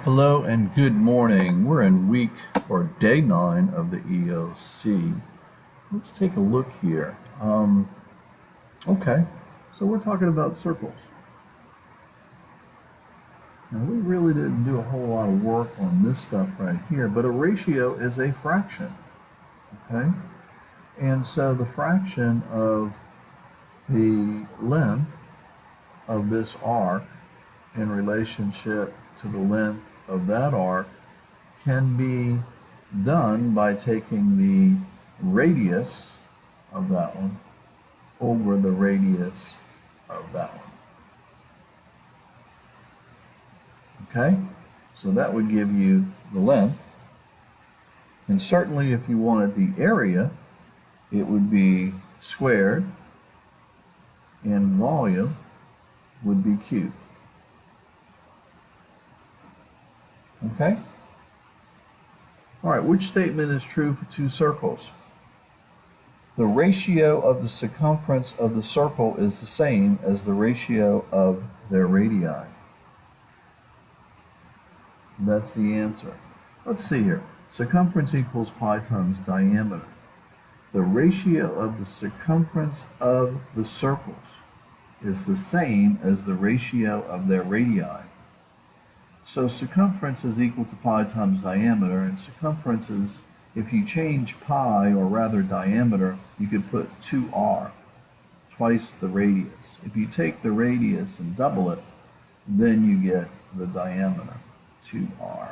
Hello and good morning. We're in week or day 9 of the EOC. Let's take a look here. Okay, so we're talking about circles. Now, we really didn't do a whole lot of work on this stuff right here, but a ratio is a fraction. Okay, and so the fraction of the length of this arc in relationship to the length of that arc can be done by taking the radius of that one over the radius of that one. Okay? So that would give you the length. And certainly if you wanted the area, it would be squared and volume would be cubed. Okay? All right, which statement is true for two circles? The ratio of the circumference of the circle is the same as the ratio of their radii. That's the answer. Let's see here. Circumference equals pi times diameter. The ratio of the circumference of the circles is the same as the ratio of their radii. So circumference is equal to pi times diameter, and circumference is, if you change pi, or rather diameter, you could put 2r, twice the radius. If you take the radius and double it, then you get the diameter, 2r,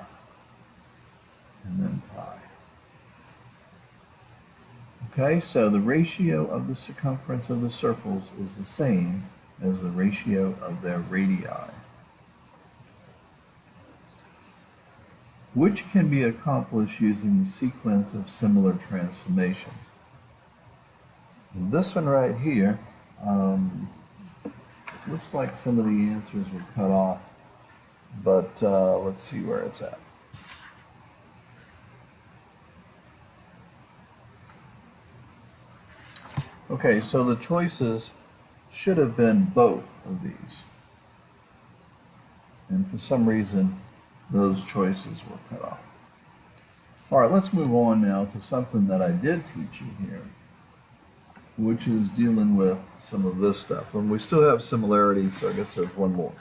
and then pi. Okay, so the ratio of the circumference of the circles is the same as the ratio of their radii, which can be accomplished using the sequence of similar transformations. This one right here, looks like some of the answers were cut off, but let's see where it's at. Okay, so the choices should have been both of these. And for some reason, those choices were cut off. All right, let's move on now to something that I did teach you here, which is dealing with some of this stuff. And we still have similarities, so I guess there's one more.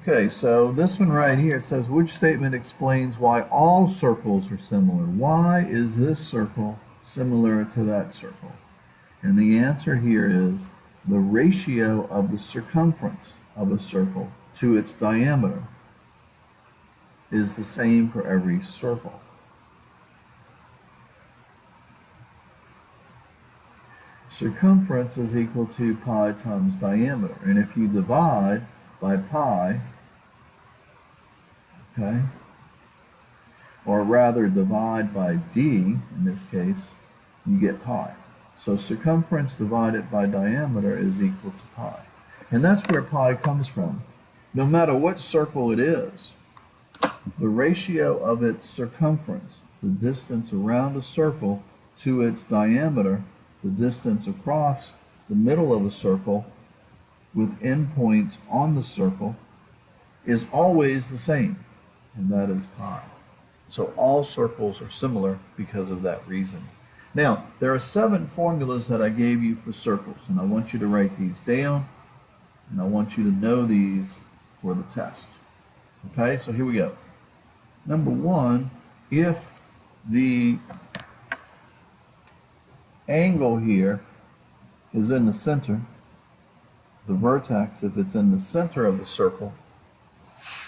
Okay, so this one right here says, which statement explains why all circles are similar? Why is this circle similar to that circle? And the answer here is the ratio of the circumference of a circle to its diameter is the same for every circle. Circumference is equal to pi times diameter. And if you divide by pi, okay, or rather divide by d, in this case, you get pi. So circumference divided by diameter is equal to pi. And that's where pi comes from. No matter what circle it is, the ratio of its circumference, the distance around a circle, to its diameter, the distance across the middle of a circle with endpoints on the circle, is always the same, and that is pi. So all circles are similar because of that reason. Now, there are 7 formulas that I gave you for circles, and I want you to write these down, and I want you to know these for the test. Okay, so here we go. Number 1, if the angle here is in the center, the vertex, if it's in the center of the circle,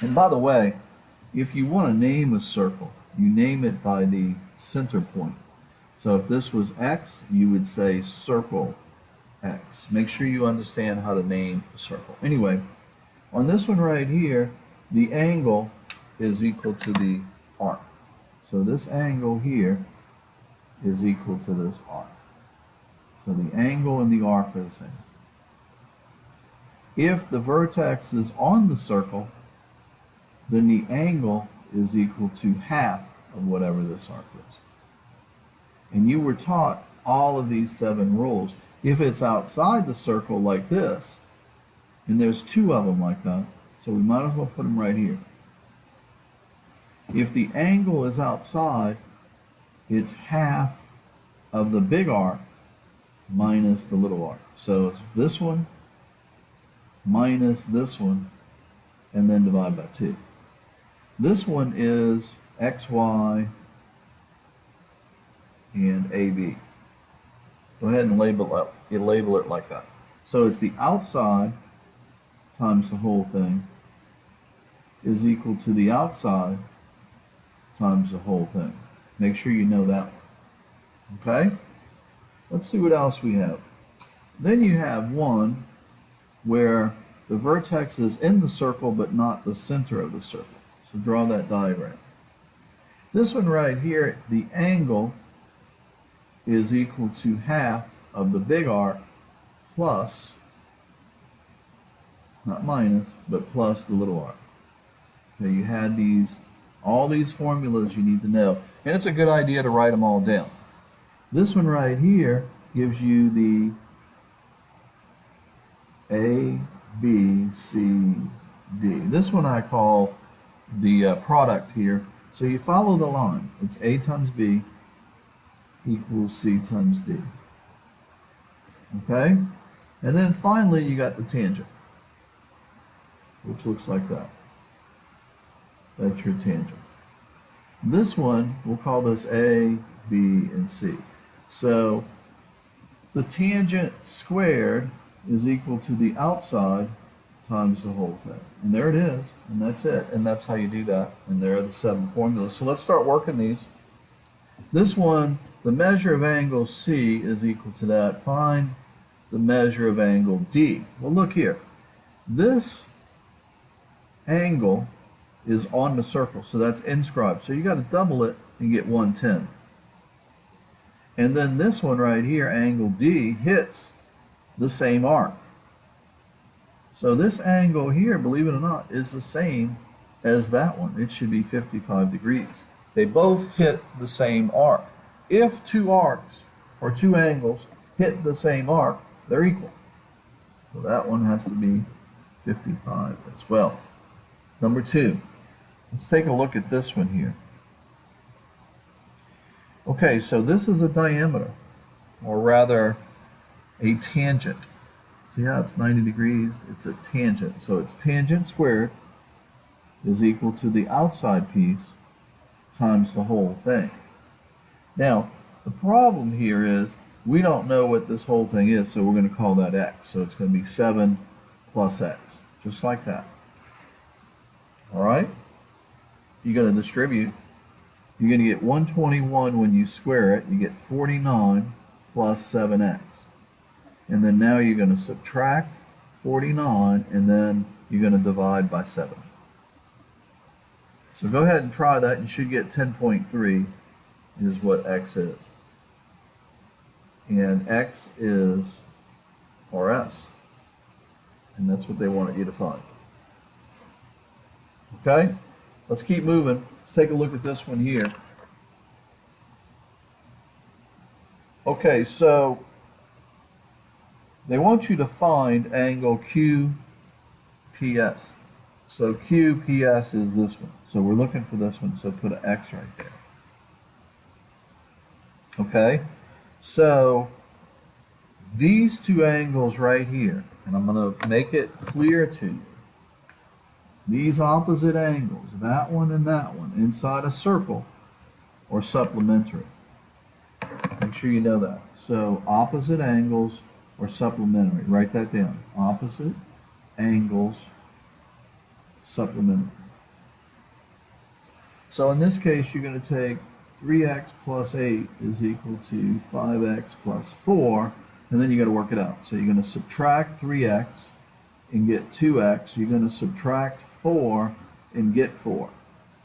and by the way, if you want to name a circle, you name it by the center point. So if this was x, you would say circle x. Make sure you understand how to name a circle. Anyway, on this one right here, the angle is equal to the arc. So this angle here is equal to this arc. So the angle and the arc are the same. If the vertex is on the circle, then the angle is equal to half of whatever this arc is. And you were taught all of these 7 rules. If it's outside the circle like this, And there's two of them like that, so we might as well put them right here. If the angle is outside, it's half of the big arc minus the little arc. So it's this one minus this one, and then divide by 2. This one is XY and AB. Go ahead and label it like that. So it's the outside times the whole thing is equal to the outside times the whole thing. Make sure you know that one. Okay? Let's see what else we have. Then you have one where the vertex is in the circle but not the center of the circle. So draw that diagram. This one right here, the angle is equal to half of the big arc plus, not minus, but plus the little arc. Okay, you had all these formulas you need to know, and it's a good idea to write them all down. This one right here gives you the A, B, C, D. This one I call the product here. So you follow the line. It's A times B equals C times D. Okay? And then finally you got the tangent, which looks like that. That's your tangent. This one, we'll call this A, B, and C. So the tangent squared is equal to the outside times the whole thing. And there it is, and that's it. And that's how you do that. And there are the 7 formulas. So let's start working these. This one, the measure of angle C is equal to that. Find the measure of angle D. Well, look here. This angle is on the circle, so that's inscribed. So you got to double it and get 110. And then this one right here, angle D, hits the same arc. So this angle here, believe it or not, is the same as that one. It should be 55 degrees. They both hit the same arc. If two arcs or two angles hit the same arc, they're equal. So that one has to be 55 as well. Number 2, let's take a look at this one here. Okay, so this is a diameter, or rather a tangent. See how it's 90 degrees? It's a tangent. So it's tangent squared is equal to the outside piece times the whole thing. Now, the problem here is we don't know what this whole thing is, so we're going to call that x. So it's going to be 7 plus x, just like that. All right? You're going to distribute. You're going to get 121 when you square it. You get 49 plus 7x. And then now you're going to subtract 49, and then you're going to divide by 7. So go ahead and try that. You should get 10.3 is what x is. And x is RS. And that's what they wanted you to find. Okay? Let's keep moving. Let's take a look at this one here. Okay, so they want you to find angle QPS. So QPS is this one. So we're looking for this one, so put an X right there. Okay? So these two angles right here, and I'm going to make it clear to you. These opposite angles, that one and that one, inside a circle, are supplementary. Make sure you know that. So opposite angles are supplementary. Write that down. Opposite angles supplementary. So in this case, you're going to take 3x plus 8 is equal to 5x plus 4, and then you got to work it out. So you're going to subtract 3x and get 2x. You're going to subtract 4 and get 4.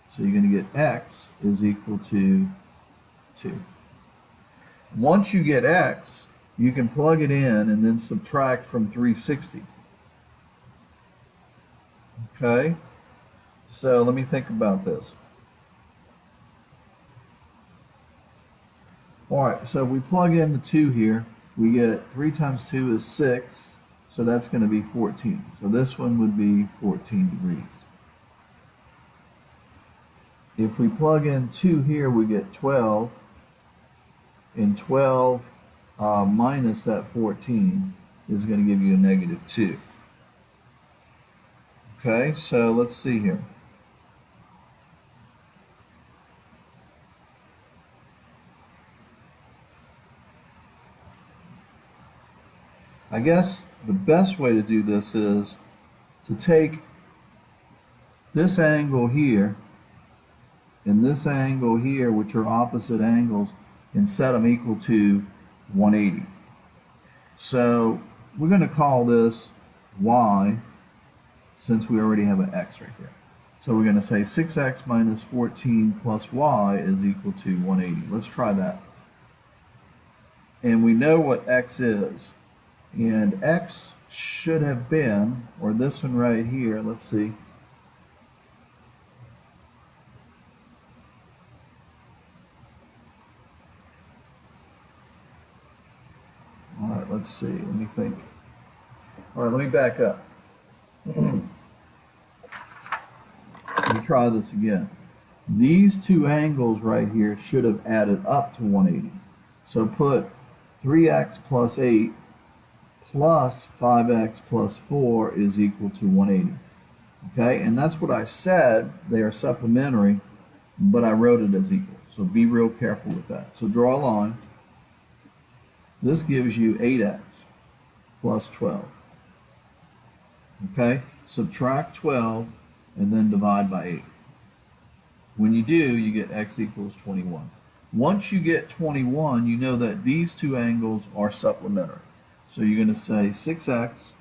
So you're going to get x is equal to 2. Once you get x, you can plug it in and then subtract from 360. Okay? So let me think about this. All right, so we plug in the 2 here. We get 3 times 2 is 6. So that's going to be 14. So this one would be 14 degrees. If we plug in 2 here, we get 12. And 12 minus that 14 is going to give you a negative 2. Okay, so let's see here. I guess the best way to do this is to take this angle here and this angle here, which are opposite angles, and set them equal to 180. So we're going to call this y, since we already have an x right there. So we're going to say 6x minus 14 plus y is equal to 180. Let's try that. And we know what x is. And x should have been, or this one right here, let's see. All right, let's see. Let me think. All right, let me back up. Let me try this again. These two angles right here should have added up to 180. So put 3x plus 8 plus 5x plus 4 is equal to 180. Okay, and that's what I said. They are supplementary, but I wrote it as equal. So be real careful with that. So draw a line. This gives you 8x plus 12. Okay, subtract 12 and then divide by 8. When you do, you get x equals 21. Once you get 21, you know that these two angles are supplementary. So you're going to say 6x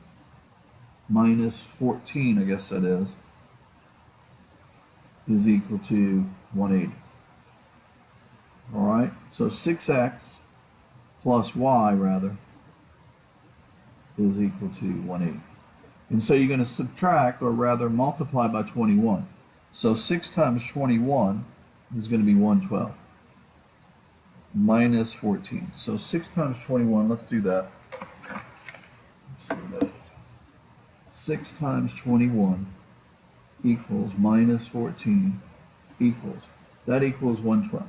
minus 14, I guess that is equal to 180. All right, so 6x plus y, rather, is equal to 180. And so you're going to subtract, or rather multiply by 21. So 6 times 21 is going to be 112 minus 14. So 6 times 21, let's do that. Let's see that. 6 times 21 equals minus 14 equals, that equals 112.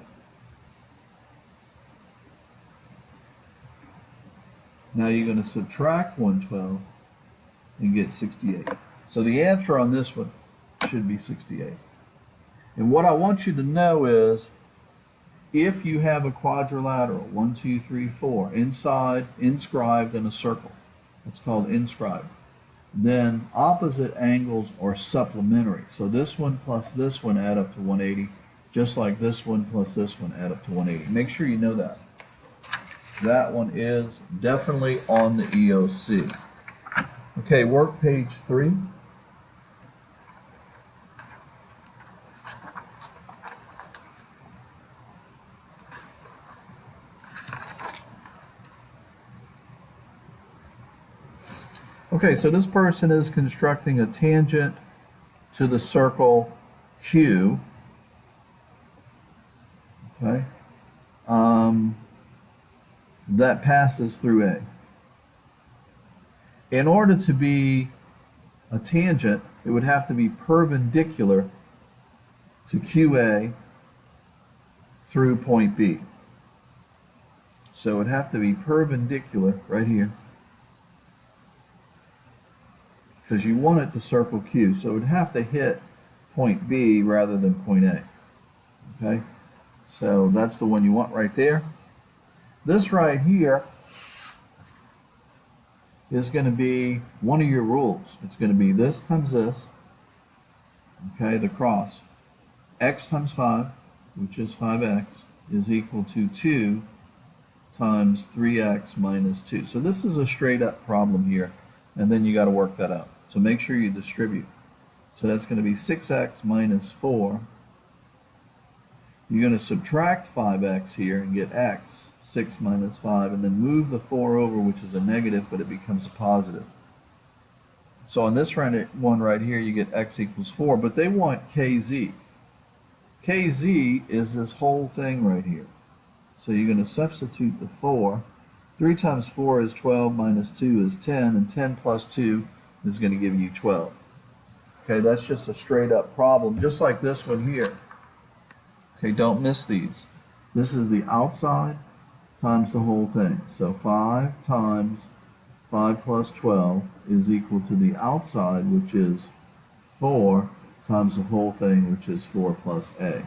Now you're going to subtract 112 and get 68. So the answer on this one should be 68. And what I want you to know is, if you have a quadrilateral, 1, 2, 3, 4, inscribed in a circle, it's called inscribed, then opposite angles are supplementary. So this one plus this one add up to 180, just like this one plus this one add up to 180. Make sure you know that. That one is definitely on the EOC. Okay, work page 3. Okay, so this person is constructing a tangent to the circle Q. Okay, that passes through A. In order to be a tangent, it would have to be perpendicular to QA through point B. So it would have to be perpendicular right here, because you want it to circle Q. So it would have to hit point B rather than point A. Okay, so that's the one you want right there. This right here is going to be one of your rules. It's going to be this times this, okay, the cross. X times 5, which is 5x, is equal to 2 times 3x minus 2. So this is a straight up problem here, and then you got to work that out. So make sure you distribute. So that's going to be 6x minus 4. You're going to subtract 5x here and get x, 6 minus 5, and then move the 4 over, which is a negative, but it becomes a positive. So on this one right here, you get x equals 4, but they want kz. Kz is this whole thing right here. So you're going to substitute the 4. 3 times 4 is 12, minus 2 is 10, and 10 plus 2 is going to give you 12. Okay, that's just a straight up problem, just like this one here. Okay, don't miss these. This is the outside times the whole thing. So 5 times 5 plus 12 is equal to the outside, which is 4, times the whole thing, which is 4 plus a.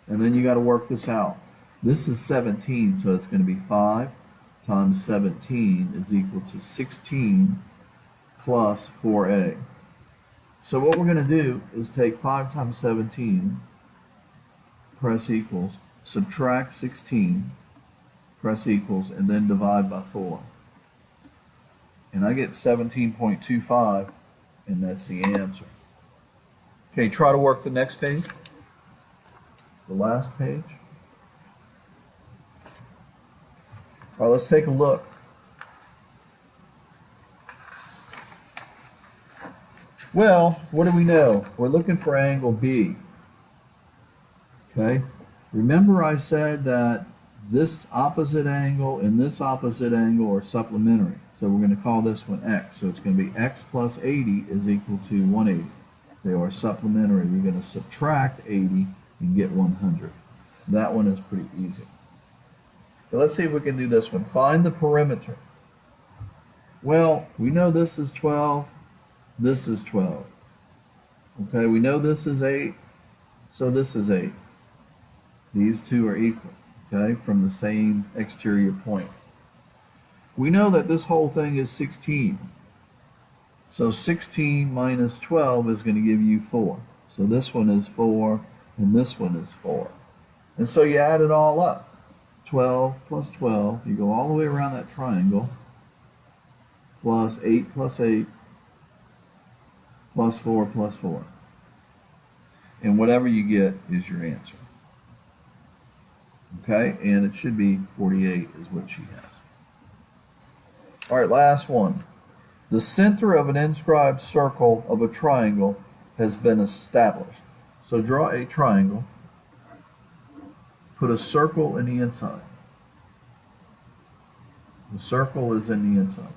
And then you got to work this out. This is 17, so it's going to be 5 times 17 is equal to 16 plus 4a. So what we're going to do is take 5 times 17, press equals, subtract 16, press equals, and then divide by 4. And I get 17.25, and that's the answer. Okay, try to work the next page, the last page. All right, let's take a look. Well, what do we know? We're looking for angle B. Okay, remember I said that this opposite angle and this opposite angle are supplementary. So we're going to call this one x. So it's going to be x plus 80 is equal to 180. They are supplementary. You're going to subtract 80 and get 100. That one is pretty easy. But let's see if we can do this one. Find the perimeter. Well, we know this is 12. This is 12. Okay, we know this is 8. So this is 8. These two are equal, okay, from the same exterior point. We know that this whole thing is 16. So 16 minus 12 is going to give you 4. So this one is 4, and this one is 4. And so you add it all up. 12 plus 12, you go all the way around that triangle, plus 8 plus 8, plus 4 plus 4. And whatever you get is your answer. Okay, and it should be 48 is what she has. All right, last one. The center of an inscribed circle of a triangle has been established. So draw a triangle, put a circle in the inside. The circle is in the inside.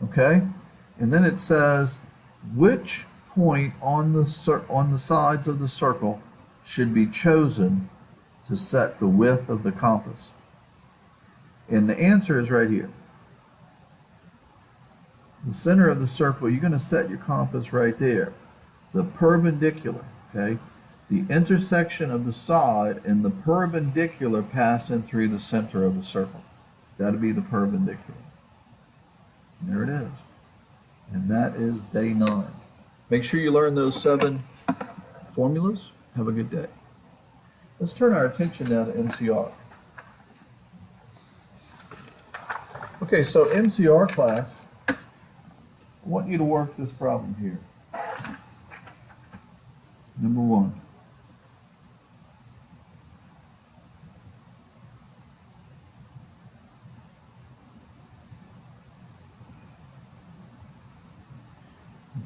Okay, and then it says which point on the sides of the circle should be chosen to set the width of the compass. And the answer is right here. The center of the circle, you're going to set your compass right there. The perpendicular, okay? The intersection of the side and the perpendicular passing through the center of the circle. Got to be the perpendicular. And there it is. And that is day 9. Make sure you learn those 7 formulas. Have a good day. Let's turn our attention now to MCR. Okay, so MCR class, I want you to work this problem here. Number 1.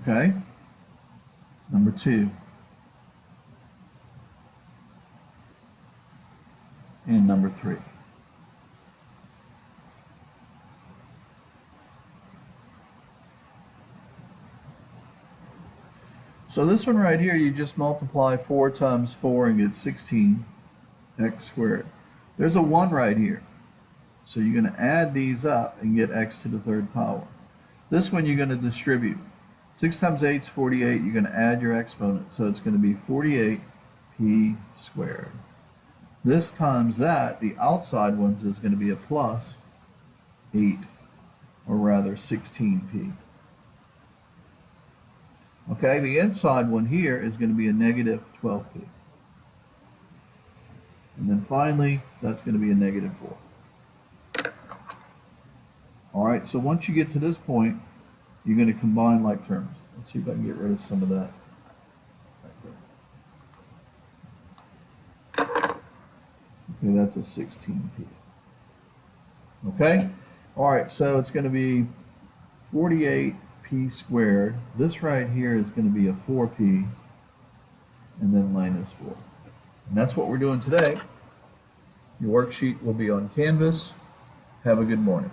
Okay. Number 2. And number 3. So this one right here, you just multiply 4 times 4 and get 16 x squared. There's a 1 right here. So you're going to add these up and get x to the 3rd power. This one you're going to distribute. 6 times 8 is 48. You're going to add your exponent. So it's going to be 48p squared. This times that, the outside ones is going to be a plus 8, or rather 16p. Okay, the inside one here is going to be a negative 12p. And then finally, that's going to be a negative 4. All right, so once you get to this point, you're going to combine like terms. Let's see if I can get rid of some of that. Okay, that's a 16p. Okay? All right, so it's going to be 48p squared. This right here is going to be a 4p, and then minus 4. And that's what we're doing today. Your worksheet will be on Canvas. Have a good morning.